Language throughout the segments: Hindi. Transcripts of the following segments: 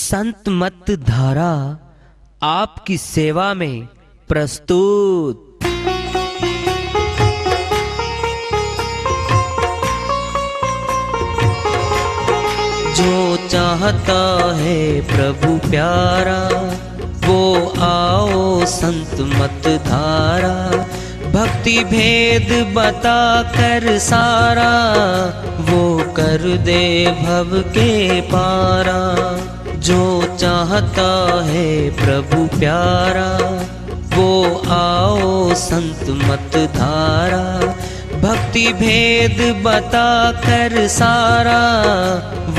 संत मत धारा आपकी सेवा में प्रस्तुत। जो चाहता है प्रभु प्यारा वो आओ संत मत धारा। भक्ति भेद बता कर सारा वो कर दे भव के पारा। जो चाहता है प्रभु प्यारा वो आओ संत मत धारा। भक्ति भेद बता कर सारा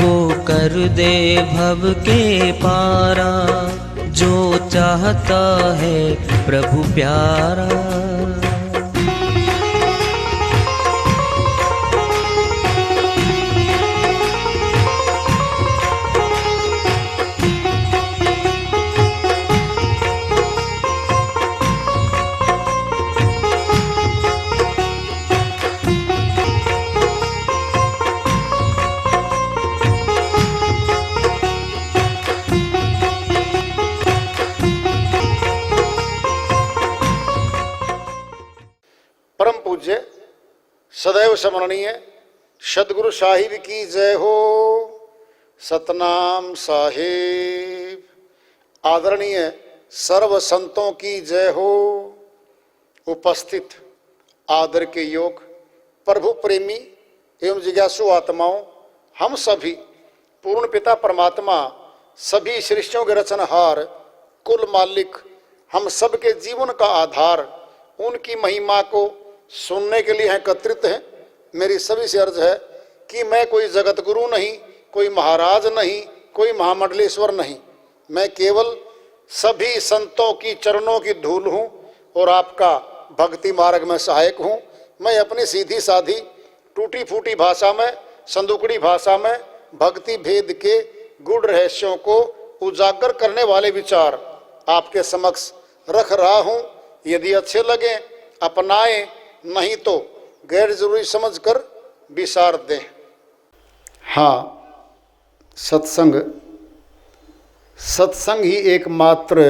वो कर दे भव के पारा। जो चाहता है प्रभु प्यारा। परम पूज्य सदैव स्मरणीय सदगुरु साहिब की जय हो। सतनाम साहिब। आदरणीय सर्व संतों की जय हो। उपस्थित आदर के योग प्रभु प्रेमी एवं जिज्ञासु आत्माओं, हम सभी पूर्ण पिता परमात्मा सभी सृष्टियों के रचनहार कुल मालिक हम सबके जीवन का आधार उनकी महिमा को सुनने के लिए एकत्रित हैं। मेरी सभी से अर्ज है कि मैं कोई जगत गुरु नहीं, कोई महाराज नहीं, कोई महामंडलेश्वर नहीं। मैं केवल सभी संतों की चरणों की धूल हूँ और आपका भक्ति मार्ग में सहायक हूँ। मैं अपनी सीधी साधी टूटी फूटी भाषा में, संदुकड़ी भाषा में भक्ति भेद के गूढ़ रहस्यों को उजागर करने वाले विचार आपके समक्ष रख रहा हूँ। यदि अच्छे लगे अपनाएं, नहीं तो गैर जरूरी समझकर विसार दें। हाँ, सत्संग ही एकमात्र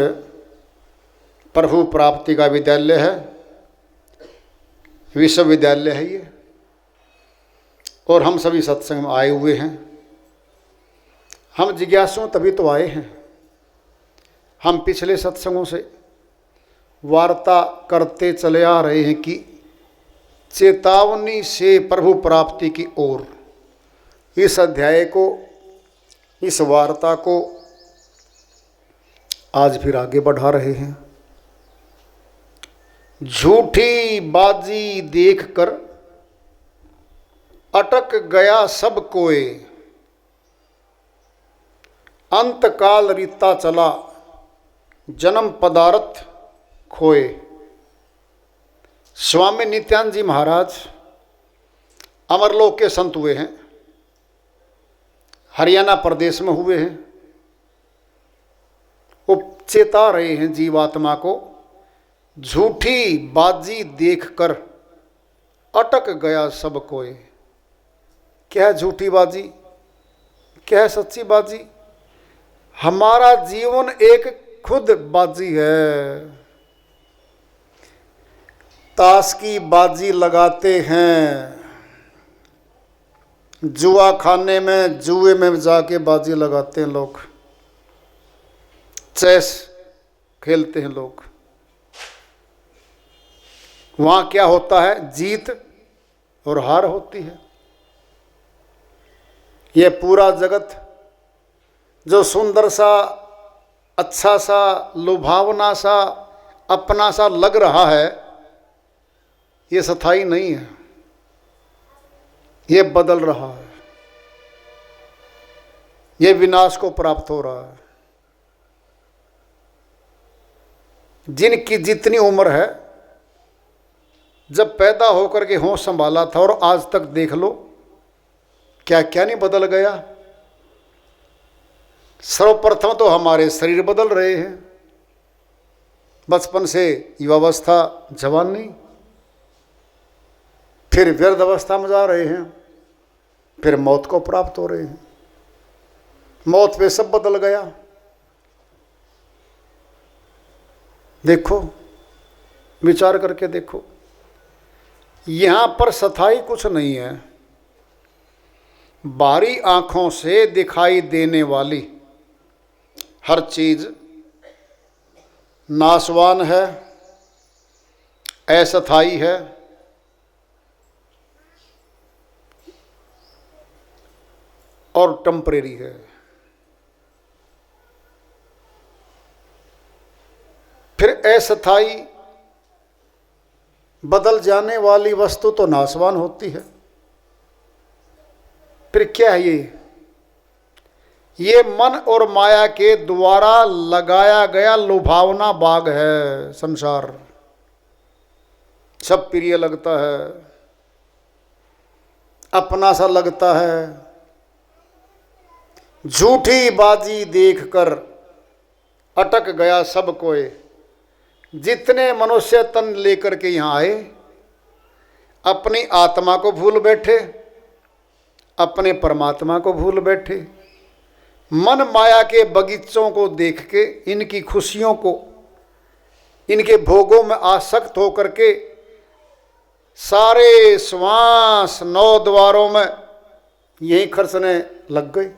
प्रभु प्राप्ति का विद्यालय है, विश्वविद्यालय है ये। और हम सभी सत्संग में आए हुए हैं। हम जिज्ञासु तभी तो आए हैं। हम पिछले सत्संगों से वार्ता करते चले आ रहे हैं कि चेतावनी से प्रभु प्राप्ति की ओर। इस अध्याय को, इस वार्ता को आज फिर आगे बढ़ा रहे हैं। झूठी बाजी देखकर अटक गया सब कोय, अंतकाल रीता चला जन्म पदार्थ खोए। स्वामी नित्यानंद जी महाराज अमरलोक के संत हुए हैं, हरियाणा प्रदेश में हुए हैं। वो चेता रहे हैं जीवात्मा को, झूठी बाजी देखकर अटक गया सब कोई। क्या है झूठी बाजी, क्या है सच्ची बाजी? हमारा जीवन एक खुद बाजी है। ताश की बाजी लगाते हैं, जुआ खाने में जुए में जाके बाजी लगाते हैं लोग, चेस खेलते हैं लोग। वहाँ क्या होता है? जीत और हार होती है। ये पूरा जगत जो सुंदर सा, अच्छा सा, लुभावना सा, अपना सा लग रहा है, ये स्थायी नहीं है, ये बदल रहा है, ये विनाश को प्राप्त हो रहा है। जिनकी जितनी उम्र है, जब पैदा होकर के होश संभाला था और आज तक देख लो क्या क्या नहीं बदल गया। सर्वप्रथम तो हमारे शरीर बदल रहे हैं, बचपन से युवावस्था, जवानी, फिर व्यर्थ अवस्था में जा रहे हैं, फिर मौत को प्राप्त हो रहे हैं। मौत पे सब बदल गया। देखो, विचार करके देखो, यहां पर सथाई कुछ नहीं है। बाहरी आंखों से दिखाई देने वाली हर चीज नाशवान है, अस्थायी है, और टेम्परेरी है। फिर अस्थायी बदल जाने वाली वस्तु तो नाशवान होती है। फिर क्या है ये मन और माया के द्वारा लगाया गया लुभावना बाग है। संसार सब प्रिय लगता है, अपना सा लगता है। झूठी बाजी देखकर अटक गया सब कोई। जितने मनुष्य तन लेकर के यहाँ आए, अपनी आत्मा को भूल बैठे, अपने परमात्मा को भूल बैठे। मन माया के बगीचों को देख के, इनकी खुशियों को, इनके भोगों में आसक्त होकर के सारे श्वास 9 द्वारों में यही खर्चने लग गए।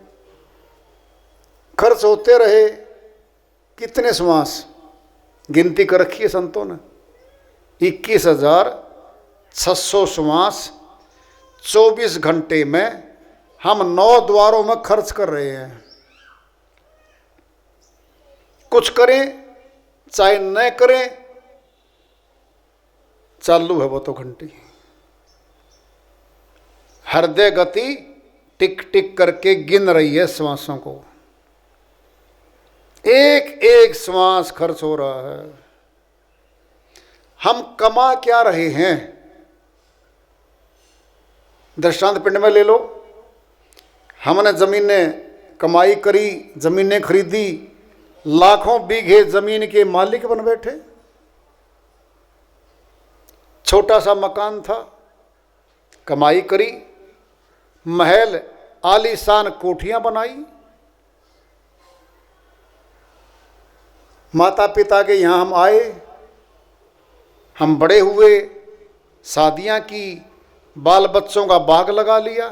खर्च होते रहे। कितने श्वास गिनती कर रखी है संतों ने? 21,600 श्वास 24 घंटे में हम 9 द्वारों में खर्च कर रहे हैं। कुछ करें चाहे न करें, चालू है वो तो घंटी। हृदय गति टिक टिक करके गिन रही है श्वासों को। एक एक श्वास खर्च हो रहा है। हम कमा क्या रहे हैं? दृष्टांत पिंड में ले लो। हमने जमीनें कमाई करी, जमीनें खरीदी, लाखों बीघे जमीन के मालिक बन बैठे। छोटा सा मकान था, कमाई करी, महल आलीशान कोठियां बनाई। माता पिता के यहाँ हम आए, हम बड़े हुए, शादियां की, बाल बच्चों का बाग लगा लिया,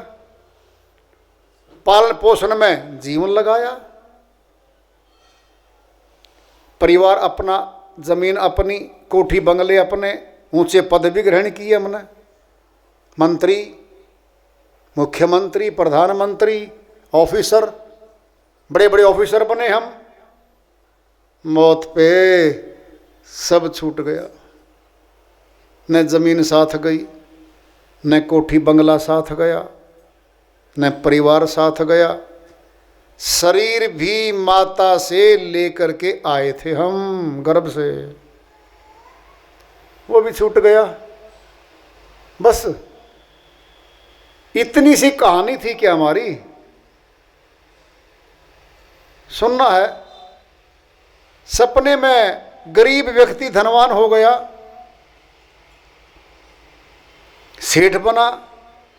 पालन पोषण में जीवन लगाया। परिवार अपना, जमीन अपनी, कोठी बंगले अपने, ऊंचे पद भी ग्रहण किए हमने। मंत्री, मुख्यमंत्री, प्रधानमंत्री, ऑफिसर, बड़े बड़े ऑफिसर बने हम। मौत पे सब छूट गया। न जमीन साथ गई, न कोठी बंगला साथ गया, न परिवार साथ गया। शरीर भी माता से लेकर के आए थे हम, गर्भ से, वो भी छूट गया। बस इतनी सी कहानी थी क्या हमारी? सुनना है। सपने में गरीब व्यक्ति धनवान हो गया, सेठ बना,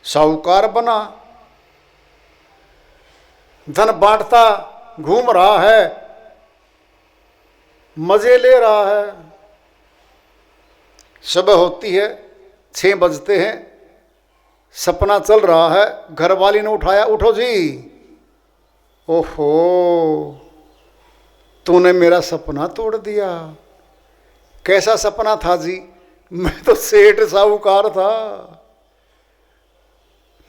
साहूकार बना, धन बांटता घूम रहा है, मजे ले रहा है। सुबह होती है, 6 बजते हैं, सपना चल रहा है, घरवाली ने उठाया, उठो जी। ओहो, तूने मेरा सपना तोड़ दिया। कैसा सपना था जी? मैं तो सेठ साहूकार था,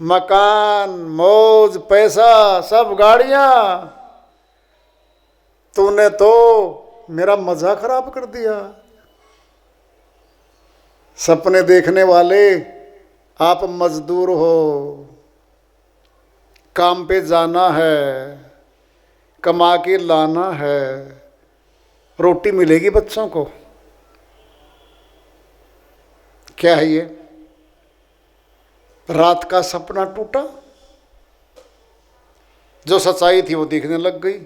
मकान, मौज, पैसा, सब गाड़ियां। तूने तो मेरा मजा खराब कर दिया। सपने देखने वाले आप मजदूर हो, काम पे जाना है, कमा के लाना है, रोटी मिलेगी बच्चों को। क्या है ये? रात का सपना टूटा, जो सच्चाई थी वो दिखने लग गई।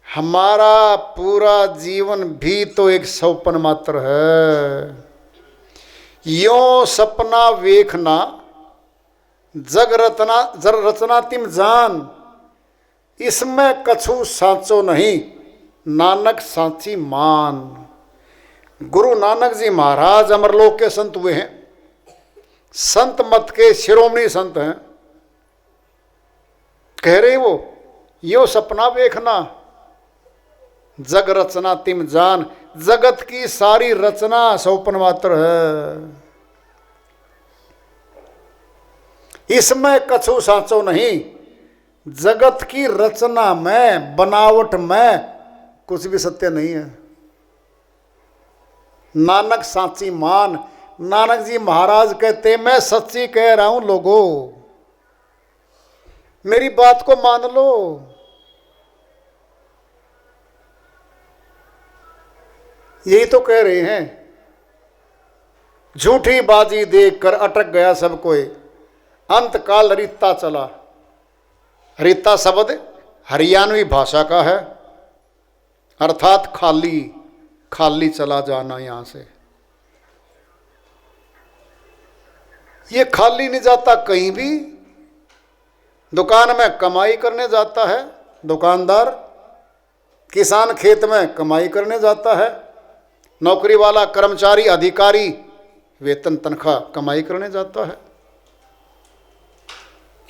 हमारा पूरा जीवन भी तो एक सौपन मात्र है। यो सपना वेखना जग रचना तिम जान, इसमें कछु साँचो नहीं, नानक सांची मान। गुरु नानक जी महाराज अमरलोक के संत हुए हैं, संत मत के शिरोमणि संत हैं। कह रहे वो यो सपना देखना, जग रचना तिम जान, जगत की सारी रचना सौपन मात्र है, इसमें कछु साचो नहीं। जगत की रचना में, बनावट में कुछ भी सत्य नहीं है। नानक सांची मान। नानक जी महाराज कहते मैं सच्ची कह रहा हूं लोगों, मेरी बात को मान लो। यही तो कह रहे हैं। झूठी बाजी देखकर अटक गया सब कोई, अंत काल रीता चला। रीता शब्द हरियाणवी भाषा का है, अर्थात खाली, खाली चला जाना। यहां से ये खाली नहीं जाता कहीं भी। दुकान में कमाई करने जाता है दुकानदार, किसान खेत में कमाई करने जाता है, नौकरी वाला कर्मचारी अधिकारी वेतन तनख्वाह कमाई करने जाता है।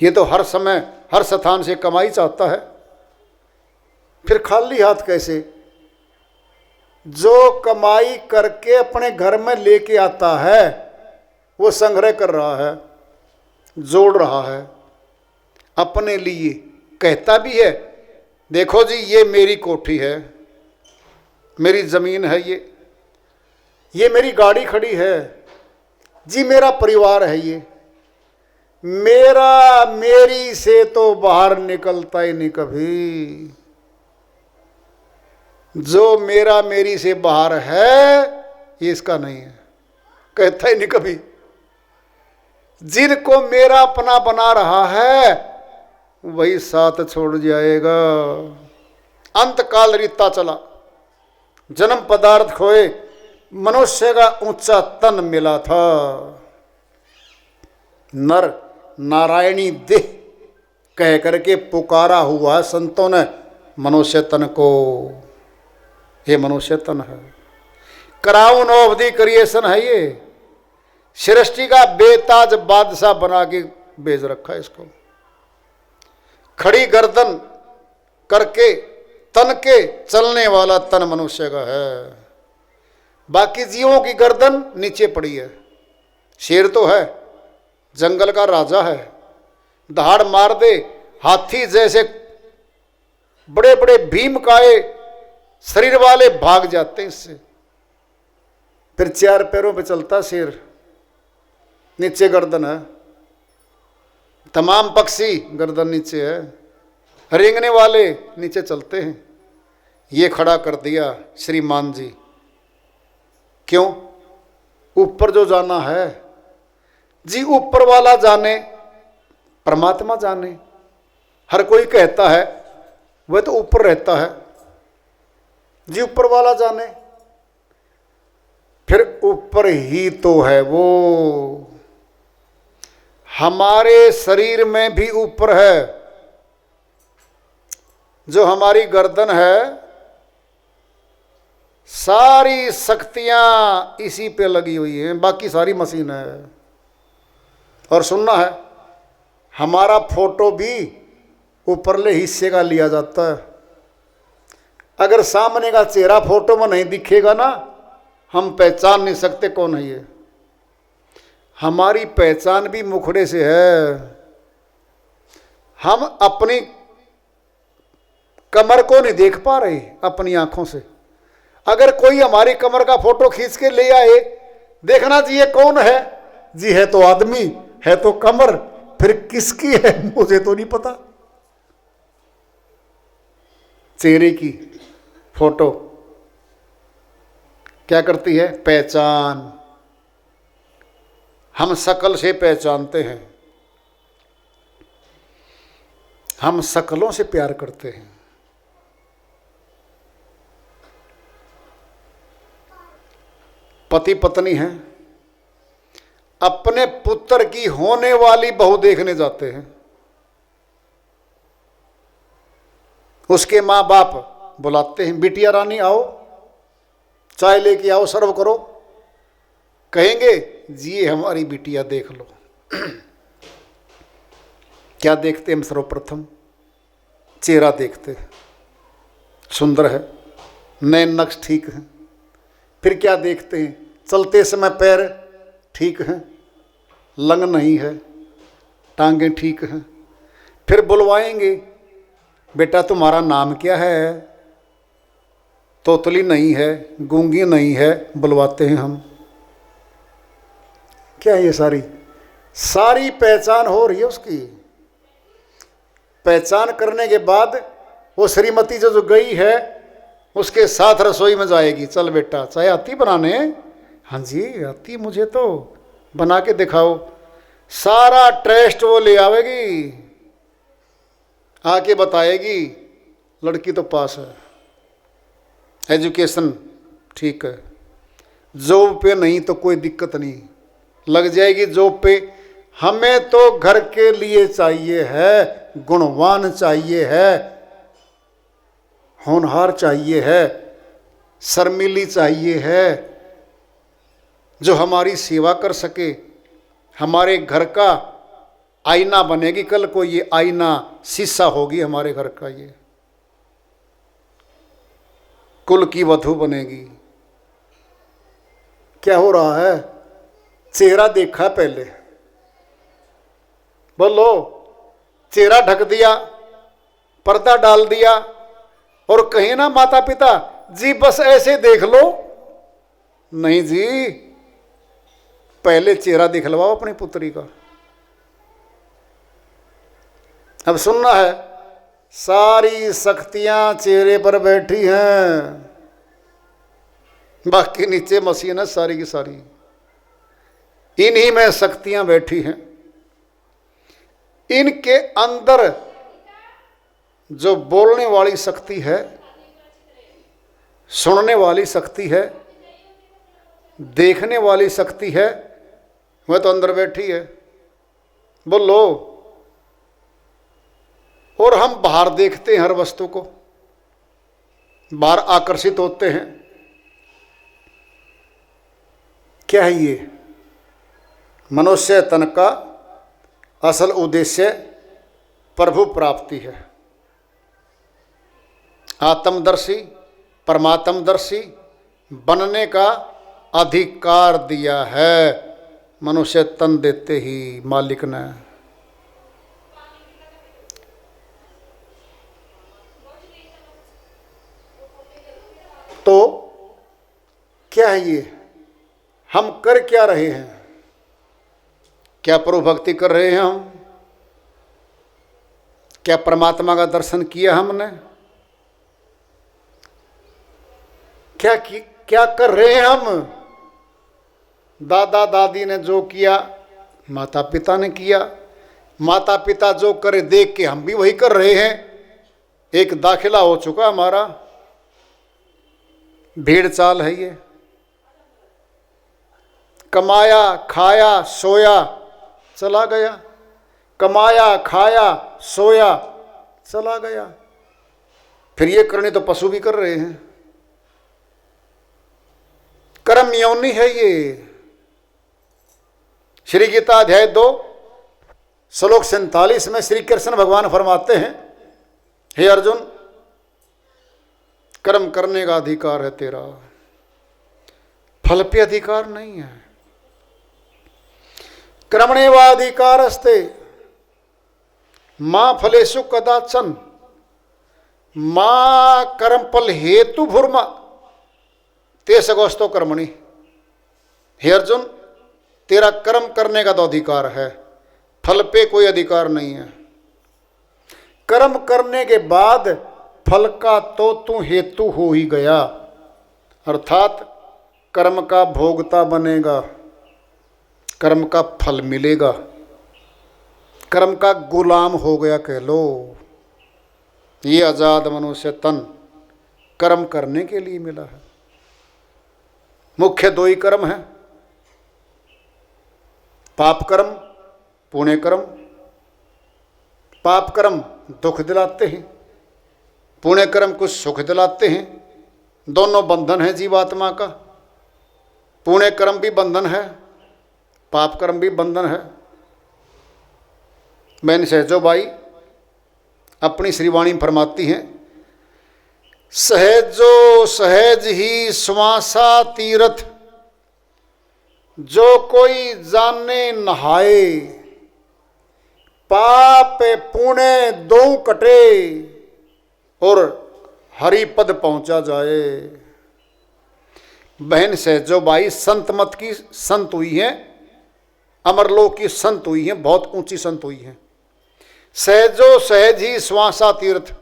ये तो हर समय हर स्थान से कमाई चाहता है, फिर खाली हाथ कैसे? जो कमाई करके अपने घर में लेके आता है वो संग्रह कर रहा है, जोड़ रहा है अपने लिए। कहता भी है देखो जी ये मेरी कोठी है, मेरी ज़मीन है, ये मेरी गाड़ी खड़ी है जी, मेरा परिवार है, ये मेरा मेरी से तो बाहर निकलता ही नहीं कभी। जो मेरा मेरी से बाहर है ये इसका नहीं है, कहता ही नहीं कभी। जिनको मेरा अपना बना रहा है वही साथ छोड़ जाएगा। अंत काल रीता चला, जन्म पदार्थ खोए, मनुष्य का ऊंचा तन मिला था। नर नारायणी देह कह करके पुकारा हुआ संतों ने मनुष्य तन को। ये मनुष्य तन है, क्राउन ऑफ द क्रिएशन है। ये सृष्टि का बेताज बादशाह बना के भेज रखा है इसको। खड़ी गर्दन करके तन के चलने वाला तन मनुष्य का है, बाकी जीवों की गर्दन नीचे पड़ी है। शेर तो है, जंगल का राजा है, दहाड़ मार दे हाथी जैसे बड़े बड़े भीमकाय शरीर वाले भाग जाते हैं इससे। फिर चार पैरों पे चलता शेर, नीचे गर्दन है। तमाम पक्षी गर्दन नीचे है, रेंगने वाले नीचे चलते हैं। ये खड़ा कर दिया श्रीमान जी। क्यों? ऊपर जो जाना है जी, ऊपर वाला जाने, परमात्मा जाने। हर कोई कहता है वह तो ऊपर रहता है जी, ऊपर वाला जाने। फिर ऊपर ही तो है वो, हमारे शरीर में भी ऊपर है। जो हमारी गर्दन है, सारी शक्तियां इसी पे लगी हुई हैं, बाकी सारी मशीन है। और सुनना है, हमारा फोटो भी ऊपरले हिस्से का लिया जाता है। अगर सामने का चेहरा फोटो में नहीं दिखेगा ना, हम पहचान नहीं सकते कौन है ये। हमारी पहचान भी मुखड़े से है। हम अपनी कमर को नहीं देख पा रहे अपनी आंखों से। अगर कोई हमारी कमर का फोटो खींच के ले आए, देखना जी ये कौन है जी, है तो आदमी, है तो कमर, फिर किसकी है मुझे तो नहीं पता। चेहरे की फोटो क्या करती है? पहचान। हम शक्ल से पहचानते हैं, हम शक्लों से प्यार करते हैं। पति पत्नी हैं, अपने पुत्र की होने वाली बहू देखने जाते हैं। उसके माँ बाप बुलाते हैं, बिटिया रानी आओ, चाय लेके आओ, सर्व करो। कहेंगे जी ये हमारी बिटिया देख लो। क्या देखते हम? सर्वप्रथम चेहरा देखते हैं, सुंदर है, नैन नक्श ठीक है। फिर क्या देखते हैं? चलते समय पैर ठीक हैं, लंग नहीं है, टांगें ठीक हैं। फिर बुलवाएंगे, बेटा तुम्हारा नाम क्या है? तोतली नहीं है, गूंगी नहीं है, बुलवाते हैं हम। क्या ये सारी सारी पहचान हो रही है उसकी। पहचान करने के बाद वो श्रीमती जो गई है उसके साथ रसोई में जाएगी। चल बेटा चाय आती बनाने? हाँ जी आती मुझे, तो बना के दिखाओ। सारा टेस्ट वो ले आवेगी, आके बताएगी लड़की तो पास है, एजुकेशन ठीक है, जॉब पे नहीं तो कोई दिक्कत नहीं, लग जाएगी जॉब पे। हमें तो घर के लिए चाहिए है, गुणवान चाहिए है, होनहार चाहिए है, शर्मीली चाहिए है, जो हमारी सेवा कर सके, हमारे घर का आईना बनेगी। कल को ये आईना शीशा होगी हमारे घर का, ये कुल की वधू बनेगी। क्या हो रहा है? चेहरा देखा पहले, बोलो, चेहरा ढक दिया, पर्दा डाल दिया, और कहे ना माता पिता जी बस ऐसे देख लो। नहीं जी, पहले चेहरा दिखलवाओ अपनी पुत्री का। अब सुनना है, सारी शक्तियां चेहरे पर बैठी हैं, बाकी नीचे मशीन है सारी की सारी। इन्हीं में शक्तियां बैठी हैं। इनके अंदर जो बोलने वाली शक्ति है, सुनने वाली शक्ति है, देखने वाली शक्ति है, वह तो अंदर बैठी है। बोलो। और हम बाहर देखते हैं हर वस्तु को, बाहर आकर्षित होते हैं। क्या है ये? मनुष्य तन का असल उद्देश्य प्रभु प्राप्ति है। आत्मदर्शी, परमात्मदर्शी बनने का अधिकार दिया है मनुष्य तन देते ही मालिक ने। तो क्या है ये? हम कर क्या रहे हैं? क्या प्रभु भक्ति कर रहे हैं हम? क्या परमात्मा का दर्शन किया हमने? क्या कर रहे हैं हम? दादा दादी ने जो किया, माता पिता ने किया। माता पिता जो करे देख के हम भी वही कर रहे हैं। एक दाखिला हो चुका हमारा, भेड़ चाल है ये। कमाया खाया सोया चला गया, कमाया खाया सोया चला गया। फिर ये करने तो पशु भी कर रहे हैं। कर्म योनि है ये। श्री गीता अध्याय 2 श्लोक 47 में श्री कृष्ण भगवान फरमाते हैं, हे अर्जुन, कर्म करने का अधिकार है तेरा, फल पे अधिकार नहीं है। कर्मण्येवाधिकारस्ते मां फलेषु कदाचन मां कर्म फल हेतु भूर्मा ते सगोस्तो कर्मणि। हे अर्जुन, तेरा कर्म करने का तो अधिकार है, फल पे कोई अधिकार नहीं है। कर्म करने के बाद फल का तो तू हेतु हो ही गया, अर्थात कर्म का भोगता बनेगा, कर्म का फल मिलेगा, कर्म का गुलाम हो गया कह लो। ये आजाद मनुष्य तन कर्म करने के लिए मिला है। मुख्य 2 ही कर्म हैं, पाप कर्म, पुण्य कर्म। पाप कर्म दुख दिलाते हैं, पुण्य कर्म कुछ सुख दिलाते हैं, दोनों बंधन है जीवात्मा का। पुण्य कर्म भी बंधन है, पाप कर्म भी बंधन है। बहन सहजोबाई अपनी श्रीवाणी में फरमाती हैं, सहजो सहज ही श्वासा तीर्थ, जो कोई जाने नहाए, पाप पुण्य दो कटे, और हरि पद पहुंचा जाए। बहन सहजोबाई संत मत की संत हुई हैं, अमरलोक की संत हुई हैं, बहुत ऊंची संत हुई हैं। सहजो सहज ही श्वासा तीर्थ,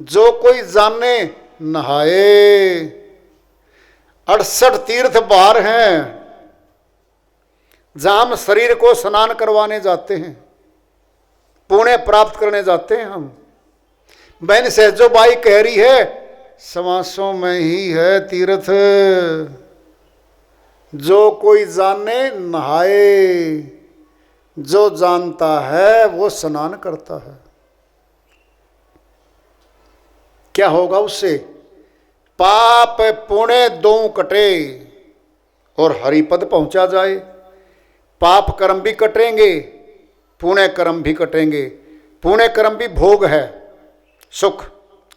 जो कोई जाने नहाए। 68 तीर्थ बाहर हैं जहां हम शरीर को स्नान करवाने जाते हैं, पुण्य प्राप्त करने जाते हैं हम। बहन सहजोबाई कह रही है, श्वासों में ही है तीर्थ, जो कोई जाने नहाए। जो जानता है वो स्नान करता है। क्या होगा उससे? पाप पुण्य दो कटे और हरिपद पहुंचा जाए। पाप कर्म भी कटेंगे, पुण्य कर्म भी कटेंगे। पुण्य कर्म भी भोग है, सुख,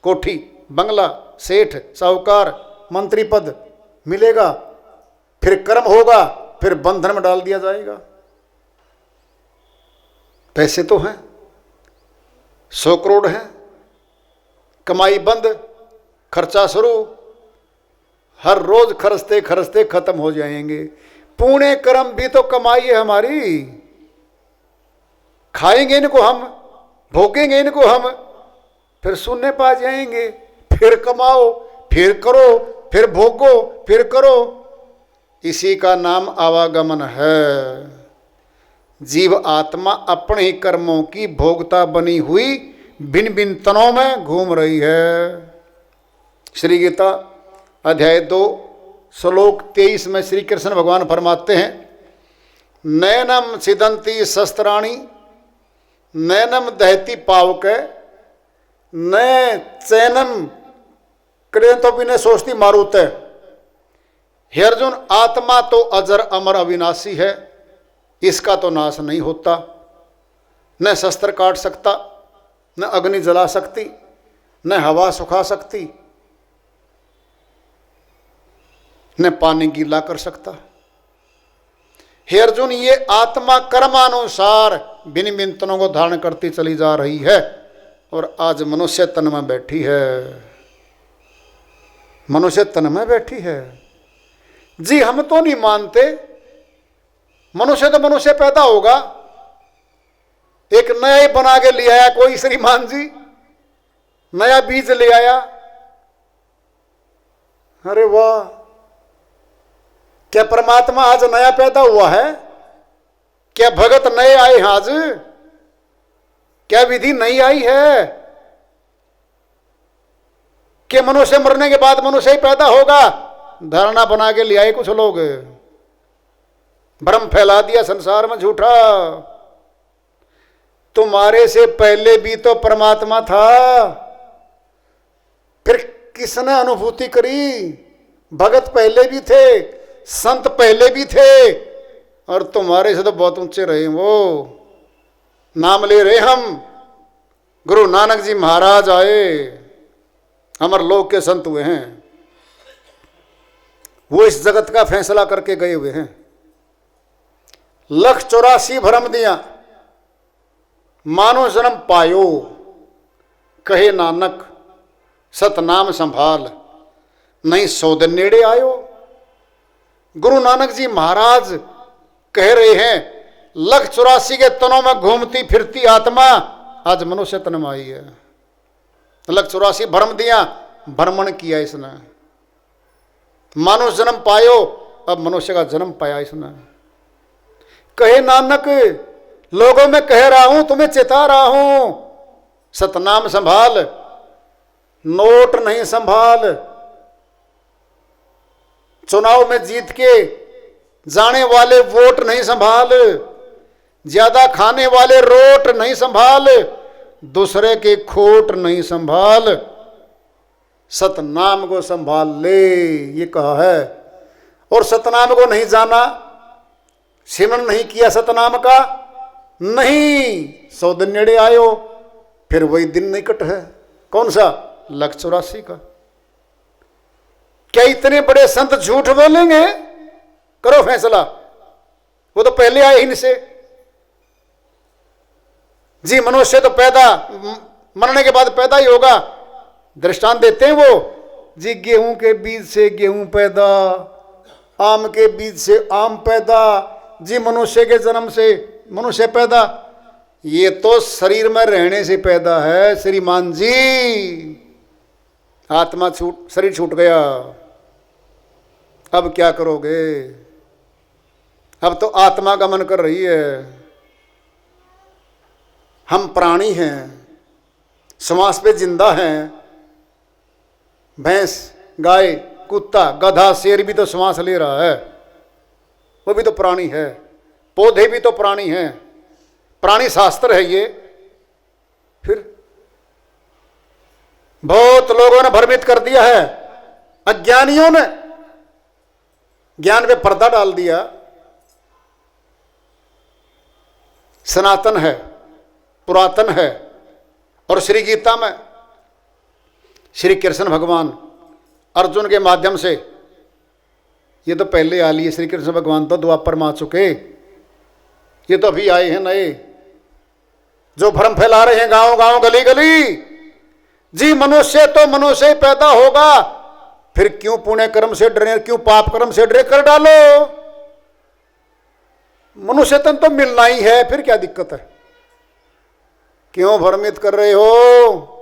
कोठी, बंगला, सेठ, साहूकार, मंत्री पद मिलेगा। फिर कर्म होगा, फिर बंधन में डाल दिया जाएगा। पैसे तो हैं, 100 करोड़ हैं, कमाई बंद, खर्चा शुरू, हर रोज खर्चते खर्चते खत्म हो जाएंगे। पुण्य कर्म भी तो कमाई है हमारी, खाएंगे इनको हम, भोगेंगे इनको हम, फिर शून्य पा जाएंगे। फिर कमाओ, फिर करो, फिर भोगो, फिर करो। इसी का नाम आवागमन है। जीव आत्मा अपने ही कर्मों की भोगता बनी हुई भिन्न भिन्न तनों में घूम रही है। श्री गीता अध्याय 2 श्लोक 23 में श्री कृष्ण भगवान फरमाते हैं, नैनम सिदंती शस्त्राणी, नैनम दहती पावक, न चैनम क्रेंतो भी ने सोचती मारुत है। हे अर्जुन, आत्मा तो अजर अमर अविनाशी है, इसका तो नाश नहीं होता। न शस्त्र काट सकता, न अग्नि जला सकती, न हवा सुखा सकती, न पानी गीला कर सकता। हे अर्जुन, ये आत्मा कर्मानुसार भिन्न भिन्न तनों को धारण करती चली जा रही है और आज मनुष्य तन में बैठी है। मनुष्य तन में बैठी है। जी हम तो नहीं मानते, मनुष्य तो मनुष्य पैदा होगा। एक नया ही बना के ले आया कोई श्रीमान जी, नया बीज ले आया। अरे वाह, क्या परमात्मा आज नया पैदा हुआ है? क्या भगत नए आए हैं आज? क्या विधि नई आई है? कि मनुष्य मरने के बाद मनुष्य ही पैदा होगा? धारणा बना के ले आए कुछ लोग, भ्रम फैला दिया संसार में झूठा। तुम्हारे से पहले भी तो परमात्मा था, फिर किसने अनुभूति करी? भगत पहले भी थे, संत पहले भी थे, और तुम्हारे से तो बहुत ऊंचे रहे। वो नाम ले रहे हम, गुरु नानक जी महाराज आए, अमरलोक के संत हुए हैं। वो इस जगत का फैसला करके गए हुए हैं। 184 भरम दिया, मानो जन्म पायो, कहे नानक सतनाम संभाल, नहीं 100 दिन नेड़े आयो। गुरु नानक जी महाराज कह रहे हैं, 184 के तनों में घूमती फिरती आत्मा आज मनुष्य तन में आई है। 184 भ्रम दिया, भ्रमण किया इसने, मानो जन्म पायो, अब मनुष्य का जन्म पाया इसने। कहे नानक, लोगों में कह रहा हूं, तुम्हें चेता रहा हूं, सतनाम संभाल, नोट नहीं संभाल। चुनाव में जीत के जाने वाले वोट नहीं संभाल, ज्यादा खाने वाले रोट नहीं संभाल, दूसरे के खोट नहीं संभाल, सतनाम को संभाल ले, ये कहा है। और सतनाम को नहीं जाना, सिमरन नहीं किया सतनाम का, नहीं 100 दिन नेड़े आयो, फिर वही दिन निकट है। कौन सा? लख 84 का। क्या इतने बड़े संत झूठ बोलेंगे? करो फैसला, वो तो पहले आए इनसे जी। मनुष्य तो पैदा मरने के बाद पैदा ही होगा। दृष्टांत देते हैं वो जी, गेहूं के बीज से गेहूं पैदा, आम के बीज से आम पैदा जी, मनुष्य के जन्म से मनुष्य पैदा। ये तो शरीर में रहने से पैदा है श्रीमान जी। आत्मा छूट, शरीर छूट गया, अब क्या करोगे? अब तो आत्मा गमन कर रही है। हम प्राणी हैं, समाज पे जिंदा हैं। भैंस, गाय, कुत्ता, गधा, शेर भी तो श्वास ले रहा है, वो भी तो प्राणी है। पौधे भी तो प्राणी हैं, प्राणी शास्त्र है ये। फिर बहुत लोगों ने भ्रमित कर दिया है, अज्ञानियों ने ज्ञान पे पर्दा डाल दिया। सनातन है, पुरातन है। और श्री गीता में श्री कृष्ण भगवान अर्जुन के माध्यम से, ये तो पहले आ लिए, श्री कृष्ण भगवान तो द्वापर में आ चुके, ये तो अभी आए हैं नए, जो भ्रम फैला रहे हैं गांव गांव गली गली जी। मनुष्य तो मनुष्य पैदा होगा, फिर क्यों पुण्य कर्म से डरे, क्यों पाप कर्म से डरे? कर डालो, मनुष्य तन तो मिलना ही है, फिर क्या दिक्कत है? क्यों भ्रमित कर रहे हो?